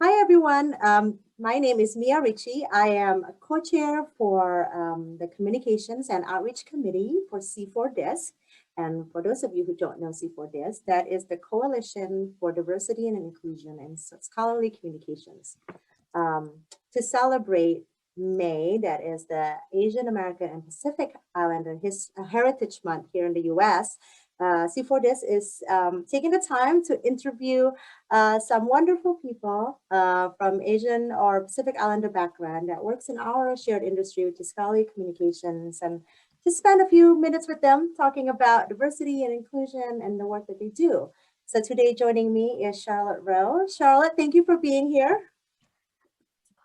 Hi, everyone. My name is Mia Ritchie. I am a co-chair for the Communications and Outreach Committee for C4DISC. And for those of you who don't know C4DISC, that is the Coalition for Diversity and Inclusion in Scholarly Communications. To celebrate May, that is the Asian American and Pacific Islander Heritage Month here in the US, C4DISC is taking the time to interview some wonderful people from Asian or Pacific Islander background that works in our shared industry, which is scholarly communications, and just spend a few minutes with them talking about diversity and inclusion and the work that they do. So today joining me is Charlotte Rowe. Charlotte, thank you for being here.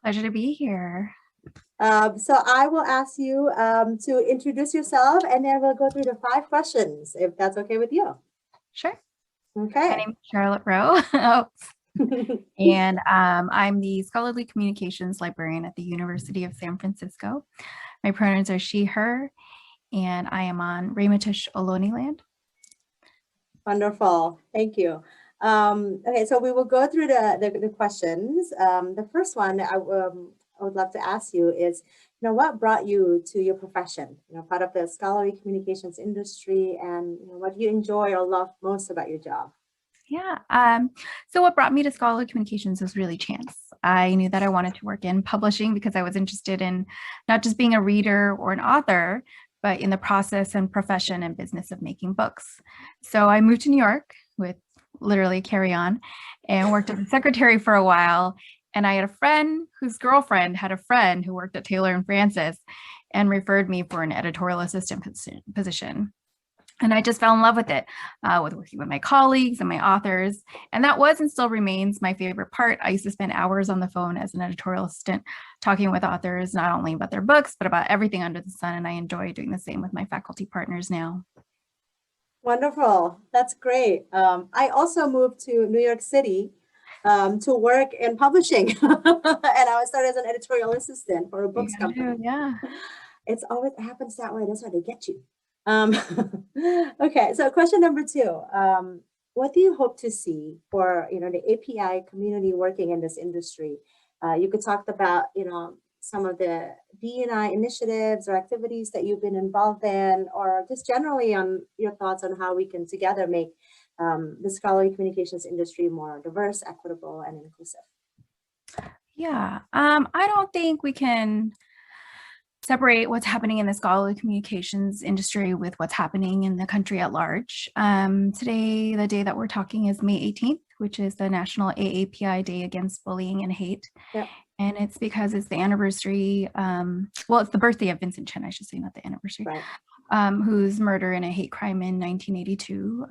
Pleasure to be here. So I will ask you to introduce yourself, and then we'll go through the 5 questions, if that's okay with you. Sure. Okay. My name is Charlotte Rowe, and I'm the Scholarly Communications Librarian at the University of San Francisco. My pronouns are she, her, and I am on Ramaytush Ohlone land. Wonderful. Thank you. Okay, so we will go through the questions. The first one I would love to ask you is, what brought you to your profession? Part of the scholarly communications industry, and what do you enjoy or love most about your job? Yeah. So what brought me to scholarly communications was really chance. I knew that I wanted to work in publishing because I was interested in not just being a reader or an author, but in the process and profession and business of making books. So I moved to New York with literally carry on and worked as a secretary for a while. And I had a friend whose girlfriend had a friend who worked at Taylor and Francis and referred me for an editorial assistant position. And I just fell in love with it, with working with my colleagues and my authors. And that was and still remains my favorite part. I used to spend hours on the phone as an editorial assistant, talking with authors, not only about their books, but about everything under the sun. And I enjoy doing the same with my faculty partners now. Wonderful. That's great. I also moved to New York City to work in publishing. And I started as an editorial assistant for a books company. Yeah. It happens that way. That's why they get you. Okay, so question number 2. What do you hope to see for the API community working in this industry? You could talk about some of the D&I initiatives or activities that you've been involved in, or just generally on your thoughts on how we can together make the scholarly communications industry more diverse, equitable, and inclusive. Yeah, I don't think we can separate what's happening in the scholarly communications industry with what's happening in the country at large. Today, the day that we're talking is May 18th, which is the National AAPI Day Against Bullying and Hate. Yep. And it's because it's the anniversary, well, it's the birthday of Vincent Chin, I should say, not the anniversary, right. Whose murder in a hate crime in 1982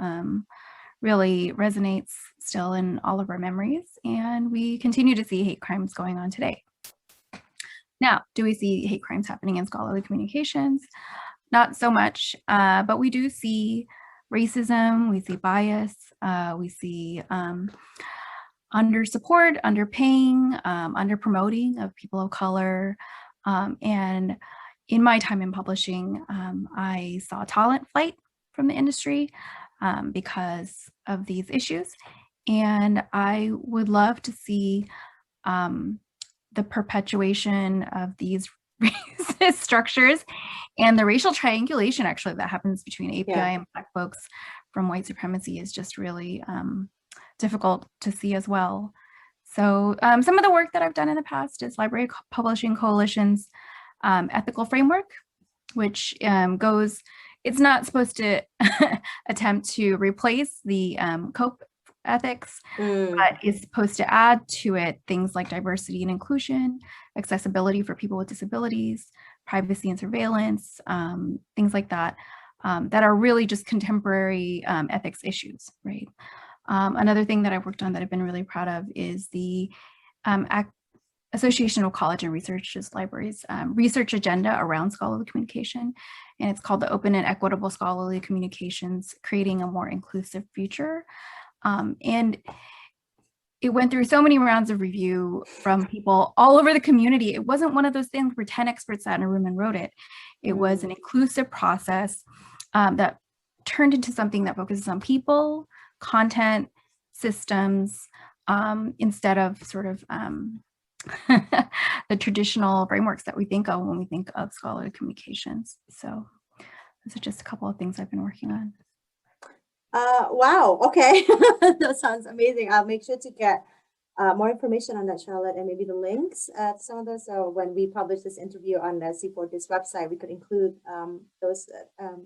really resonates still in all of our memories. And we continue to see hate crimes going on today. Now, do we see hate crimes happening in scholarly communications? Not so much, but we do see racism, we see bias, we see under support, underpaying, under promoting of people of color. And in my time in publishing, I saw talent flight from the industry because of these issues. And I would love to see the perpetuation of these racist structures and the racial triangulation actually that happens between API and Black folks from white supremacy is just really difficult to see as well. So some of the work that I've done in the past is Library Publishing Coalition's ethical framework, which it's not supposed to attempt to replace the COPE ethics, but is supposed to add to it things like diversity and inclusion, accessibility for people with disabilities, privacy and surveillance, things like that, that are really just contemporary ethics issues, right? Another thing that I've worked on that I've been really proud of is the Association of College and Research Libraries research agenda around scholarly communication. And it's called the Open and Equitable Scholarly Communications, Creating a More Inclusive Future. And it went through so many rounds of review from people all over the community. It wasn't one of those things where 10 experts sat in a room and wrote it. It was an inclusive process that turned into something that focuses on people, content, systems, instead of sort of the traditional frameworks that we think of when we think of scholarly communications. So those are just a couple of things I've been working on. Wow. Okay. That sounds amazing. I'll make sure to get more information on that, Charlotte, and maybe the links to some of those. So when we publish this interview on the C4DISC website, we could include those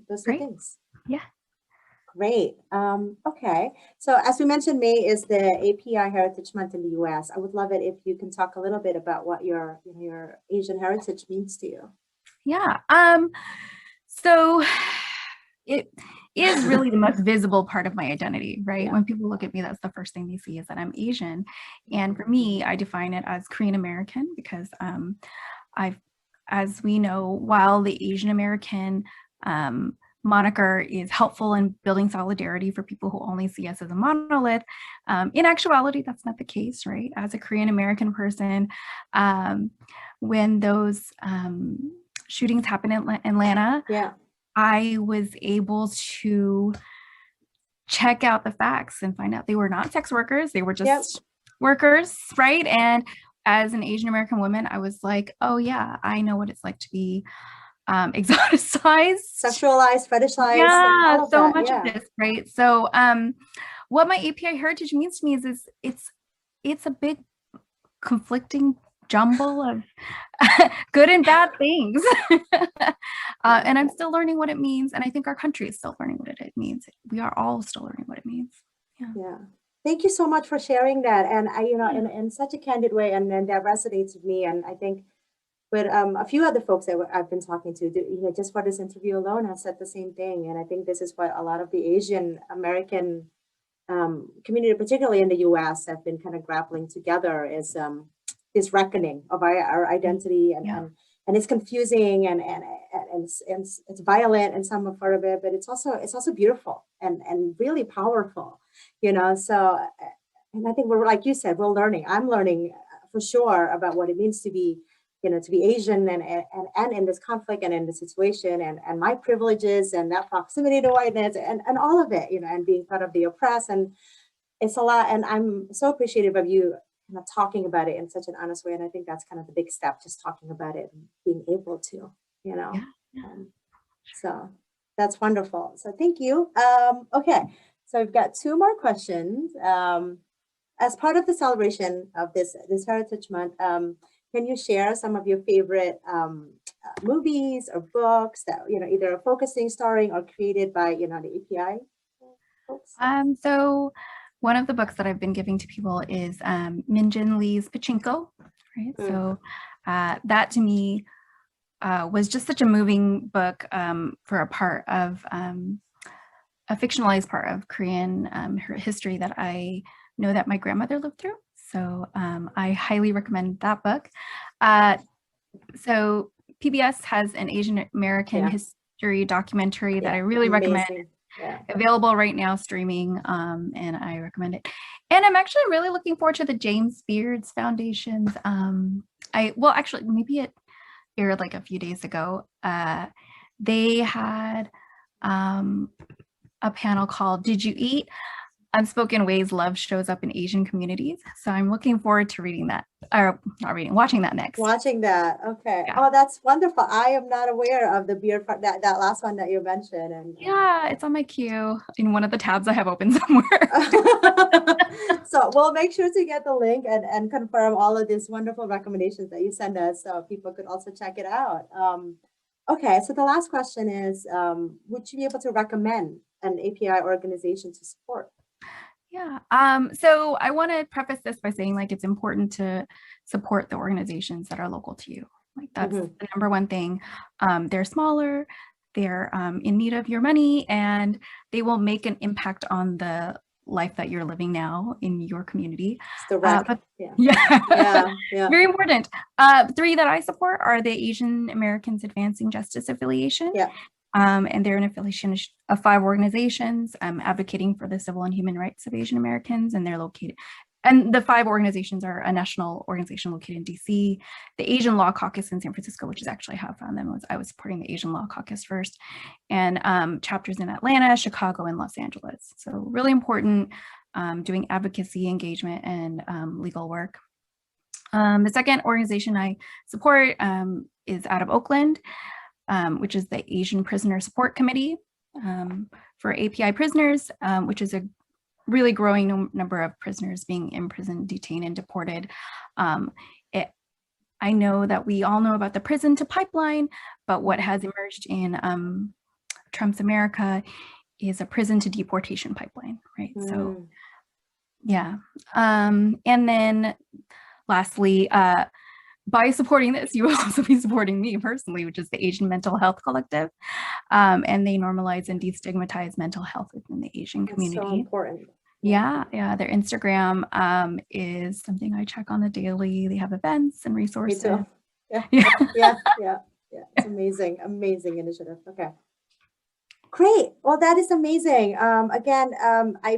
two things. Yeah. Great. Okay. So as we mentioned, May is the API Heritage Month in the US. I would love it if you can talk a little bit about what your Asian heritage means to you. Yeah. So it is really the most visible part of my identity, right? Yeah. When people look at me, that's the first thing they see is that I'm Asian. And for me, I define it as Korean American because as we know, while the Asian American moniker is helpful in building solidarity for people who only see us as a monolith, in actuality, that's not the case, right? As a Korean American person, when those shootings happened in Atlanta, yeah, I was able to check out the facts and find out they were not sex workers. They were just workers, right? And as an Asian American woman, I was like, oh yeah, I know what it's like to be exoticized, sexualized, fetishized. Yeah, so much of this, right? So what my API heritage means to me is it's a big conflicting jumble of good and bad things. And I'm still learning what it means. And I think our country is still learning what it means. We are all still learning what it means. Yeah. Thank you so much for sharing that. And I, in such a candid way, and that resonates with me. And I think with a few other folks that I've been talking to, just for this interview alone, have said the same thing. And I think this is what a lot of the Asian American community, particularly in the US, have been kind of grappling together is this reckoning of our identity, and it's confusing and it's violent in some part of it, but it's also beautiful and really powerful, So, and I think we're, like you said, we're learning. I'm learning for sure about what it means to be, to be Asian and in this conflict and in this situation and my privileges and that proximity to whiteness and all of it, and being part of the oppressed. And it's a lot. And I'm so appreciative of you talking about it in such an honest way. And I think that's kind of the big step, just talking about it and being able to, so that's wonderful. So thank you. Okay, so we've got two more questions. As part of the celebration of this Heritage Month, can you share some of your favorite movies or books that, either are focusing, starring, or created by, the API folks? So one of the books that I've been giving to people is Min-Jin Lee's Pachinko, right? So that to me was just such a moving book for a part of a fictionalized part of Korean history that I know that my grandmother lived through. So I highly recommend that book. So PBS has an Asian American history documentary that I really recommend. Available right now streaming, and I recommend it. And I'm actually really looking forward to the James Beards Foundation's actually maybe it aired like a few days ago. They had a panel called Did You Eat? Unspoken Ways Love Shows Up in Asian Communities. So I'm looking forward to reading that, or not reading, watching that next. Watching that, okay. Yeah. Oh, that's wonderful. I am not aware of the beard part, that last one that you mentioned. And yeah, it's on my queue in one of the tabs I have open somewhere. So we'll make sure to get the link and confirm all of these wonderful recommendations that you send us so people could also check it out. Okay, so the last question is, would you be able to recommend an API organization to support? Yeah. So I want to preface this by saying, like, it's important to support the organizations that are local to you. Like, that's the number one thing. They're smaller, they're in need of your money, and they will make an impact on the life that you're living now in your community. Very important. 3 that I support are the Asian Americans Advancing Justice Affiliation. And they're an affiliation of 5 organizations advocating for the civil and human rights of Asian Americans, and they're located. And the 5 organizations are a national organization located in DC, the Asian Law Caucus in San Francisco, which is actually how I found them. I was supporting the Asian Law Caucus first, and chapters in Atlanta, Chicago, and Los Angeles. So really important doing advocacy, engagement, and legal work. The second organization I support is out of Oakland, which is the Asian Prisoner Support Committee for API prisoners, which is a really growing number of prisoners being imprisoned, detained, and deported. I know that we all know about the prison to pipeline, but what has emerged in Trump's America is a prison to deportation pipeline, right? So, yeah. And then lastly, by supporting this, you will also be supporting me personally, which is the Asian Mental Health Collective. And they normalize and destigmatize mental health within the Asian community. That's so important. Yeah, their Instagram is something I check on the daily. They have events and resources. Me too. Yeah. It's amazing initiative. Okay. Great. Well, that is amazing. Again,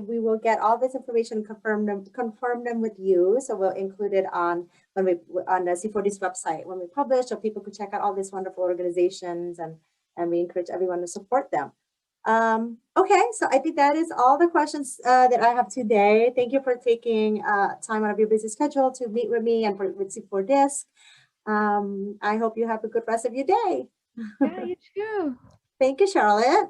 we will get all this information, confirm them with you. So we'll include it on the C4DISC website when we publish, so people could check out all these wonderful organizations, and we encourage everyone to support them. Okay, so I think that is all the questions that I have today. Thank you for taking time out of your busy schedule to meet with me and with C4DISC. I hope you have a good rest of your day. Yeah, you too. Thank you, Charlotte.